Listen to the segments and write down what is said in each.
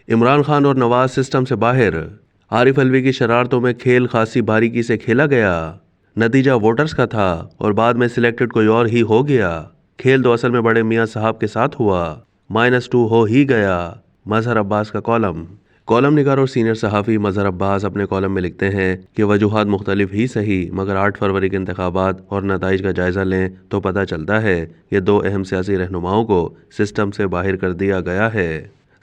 عمران خان اور نواز سسٹم سے باہر، عارف الوی کی شرارتوں میں کھیل خاصی باریکی سے کھیلا گیا، نتیجہ ووٹرز کا تھا اور بعد میں سلیکٹڈ کوئی اور ہی ہو گیا، کھیل تو اصل میں بڑے میاں صاحب کے ساتھ ہوا، -2 ہو ہی گیا۔ مظہر عباس کا کالم نگار اور سینئر صحافی مظہر عباس اپنے کالم میں لکھتے ہیں کہ وجوہات مختلف ہی صحیح، مگر 8 فروری کے انتخابات اور نتائج کا جائزہ لیں تو پتہ چلتا ہے کہ 2 اہم سیاسی رہنماؤں کو سسٹم سے باہر کر دیا گیا ہے۔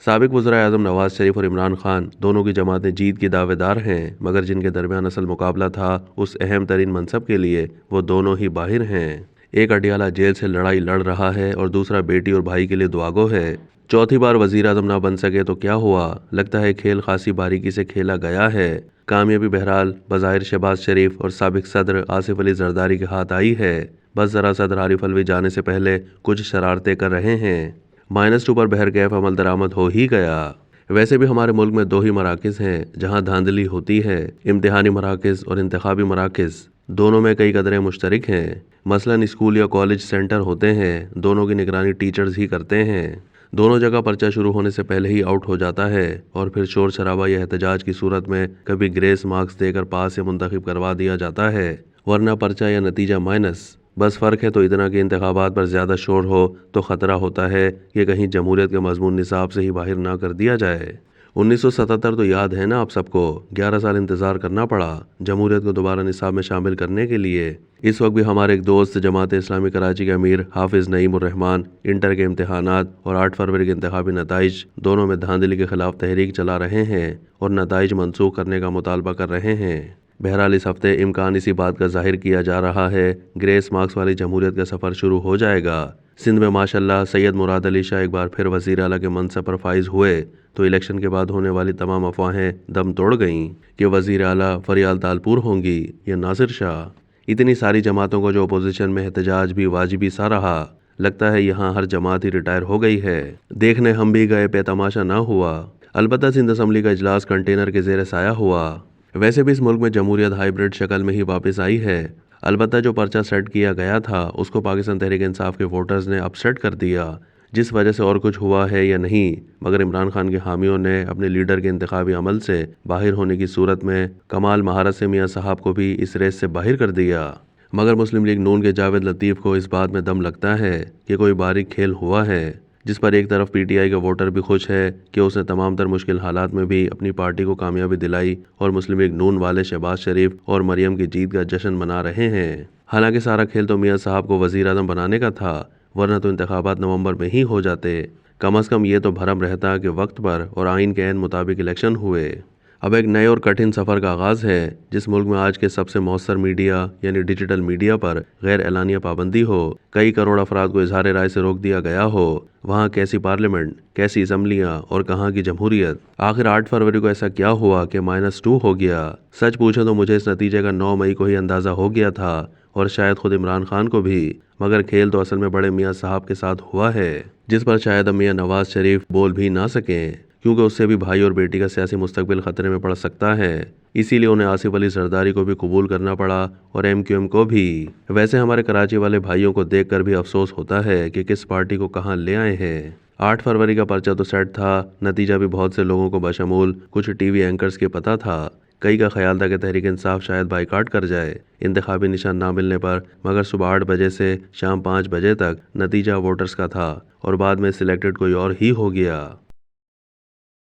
سابق وزراء اعظم نواز شریف اور عمران خان دونوں کی جماعتیں جیت کی دعوے دار ہیں، مگر جن کے درمیان اصل مقابلہ تھا اس اہم ترین منصب کے لیے وہ دونوں ہی باہر ہیں۔ ایک اڈیالہ جیل سے لڑائی لڑ رہا ہے اور دوسرا بیٹی اور بھائی کے لیے دعاگو ہے۔ چوتھی بار وزیر اعظم نہ بن سکے تو کیا ہوا؟ لگتا ہے کھیل خاصی باریکی سے کھیلا گیا ہے۔ کامیابی بہرحال بظاہر شہباز شریف اور سابق صدر آصف علی زرداری کے ہاتھ آئی ہے، بس ذرا صدر عارف الوی جانے سے پہلے کچھ شرارتیں کر رہے ہیں۔ -2 پر بہرکیف عمل درآمد ہو ہی گیا۔ ویسے بھی ہمارے ملک میں 2 ہی مراکز ہیں جہاں دھاندلی ہوتی ہے، امتحانی مراکز اور انتخابی مراکز۔ دونوں میں کئی قدریں مشترک ہیں، مثلاً اسکول یا کالج سینٹر ہوتے ہیں، دونوں کی نگرانی ٹیچرز ہی کرتے ہیں۔ دونوں جگہ پرچہ شروع ہونے سے پہلے ہی آؤٹ ہو جاتا ہے اور پھر شور شرابہ یا احتجاج کی صورت میں کبھی گریس مارکس دے کر پاس یا منتخب کروا دیا جاتا ہے، ورنہ پرچہ یا نتیجہ مائنس۔ بس فرق ہے تو اتنا کہ انتخابات پر زیادہ شور ہو تو خطرہ ہوتا ہے کہ کہیں جمہوریت کے مضمون نصاب سے ہی باہر نہ کر دیا جائے۔ 1977 تو یاد ہے نا آپ سب کو، 11 سال انتظار کرنا پڑا جمہوریت کو دوبارہ نصاب میں شامل کرنے کے لیے۔ اس وقت بھی ہمارے ایک دوست جماعت اسلامی کراچی کے امیر حافظ نعیم الرحمن انٹر کے امتحانات اور 8 فروری کے انتخابی نتائج دونوں میں دھاندلی کے خلاف تحریک چلا رہے ہیں اور نتائج منسوخ کرنے کا مطالبہ کر رہے ہیں۔ بہرحال اس ہفتے امکان اسی بات کا ظاہر کیا جا رہا ہے، گریس مارکس والی جمہوریت کا سفر شروع ہو جائے گا۔ سندھ میں ماشاءاللہ سید مراد علی شاہ ایک بار پھر وزیر اعلیٰ کے منصب پر فائز ہوئے تو الیکشن کے بعد ہونے والی تمام افواہیں دم توڑ گئیں کہ وزیر اعلیٰ فریال تالپور ہوں گی یا ناصر شاہ۔ اتنی ساری جماعتوں کو جو اپوزیشن میں احتجاج بھی واجبی سا رہا، لگتا ہے یہاں ہر جماعت ہی ریٹائر ہو گئی ہے۔ دیکھنے ہم بھی گئے، پے تماشا نہ ہوا۔ البتہ سندھ اسمبلی کا اجلاس کنٹینر کے زیر سایہ ہوا۔ ویسے بھی اس ملک میں جمہوریت ہائیبرڈ شکل میں ہی واپس آئی ہے۔ البتہ جو پرچہ سیٹ کیا گیا تھا اس کو پاکستان تحریک انصاف کے ووٹرز نے اپسیٹ کر دیا، جس وجہ سے اور کچھ ہوا ہے یا نہیں، مگر عمران خان کے حامیوں نے اپنے لیڈر کے انتخابی عمل سے باہر ہونے کی صورت میں کمال مہارت سے میاں صاحب کو بھی اس ریس سے باہر کر دیا۔ مگر مسلم لیگ نون کے جاوید لطیف کو اس بات میں دم لگتا ہے کہ کوئی باریک کھیل ہوا ہے، جس پر ایک طرف پی ٹی آئی کا ووٹر بھی خوش ہے کہ اس نے تمام تر مشکل حالات میں بھی اپنی پارٹی کو کامیابی دلائی، اور مسلم لیگ نون والے شہباز شریف اور مریم کی جیت کا جشن منا رہے ہیں۔ حالانکہ سارا کھیل تو میاں صاحب کو وزیر اعظم بنانے کا تھا، ورنہ تو انتخابات نومبر میں ہی ہو جاتے، کم از کم یہ تو بھرم رہتا کہ وقت پر اور آئین کے عین مطابق الیکشن ہوئے۔ اب ایک نئے اور کٹھن سفر کا آغاز ہے، جس ملک میں آج کے سب سے مؤثر میڈیا یعنی ڈیجیٹل میڈیا پر غیر اعلانیہ پابندی ہو، کئی کروڑ افراد کو اظہار رائے سے روک دیا گیا ہو، وہاں کیسی پارلیمنٹ، کیسی اسمبلیاں اور کہاں کی جمہوریت۔ آخر 8 فروری کو ایسا کیا ہوا کہ -2 ہو گیا؟ سچ پوچھیں تو مجھے اس نتیجے کا 9 مئی کو ہی اندازہ ہو گیا تھا، اور شاید خود عمران خان کو بھی، مگر کھیل تو اصل میں بڑے میاں صاحب کے ساتھ ہوا ہے، جس پر شاید اب میاں نواز شریف بول بھی نہ سکیں، کیونکہ اس سے بھی بھائی اور بیٹی کا سیاسی مستقبل خطرے میں پڑ سکتا ہے، اسی لیے انہیں آصف علی زرداری کو بھی قبول کرنا پڑا اور MQM کو بھی۔ ویسے ہمارے کراچی والے بھائیوں کو دیکھ کر بھی افسوس ہوتا ہے کہ کس پارٹی کو کہاں لے آئے ہیں۔ 8 فروری کا پرچہ تو سیٹ تھا، نتیجہ بھی بہت سے لوگوں کو بشمول کچھ ٹی وی اینکرز کے پتہ تھا، کئی کا خیال تھا کہ تحریک انصاف شاید بائیکاٹ کر جائے انتخابی نشان نہ ملنے پر، مگر صبح 8 بجے سے شام 5 بجے تک نتیجہ ووٹرز کا تھا اور بعد میں سلیکٹڈ کوئی اور ہی ہو گیا۔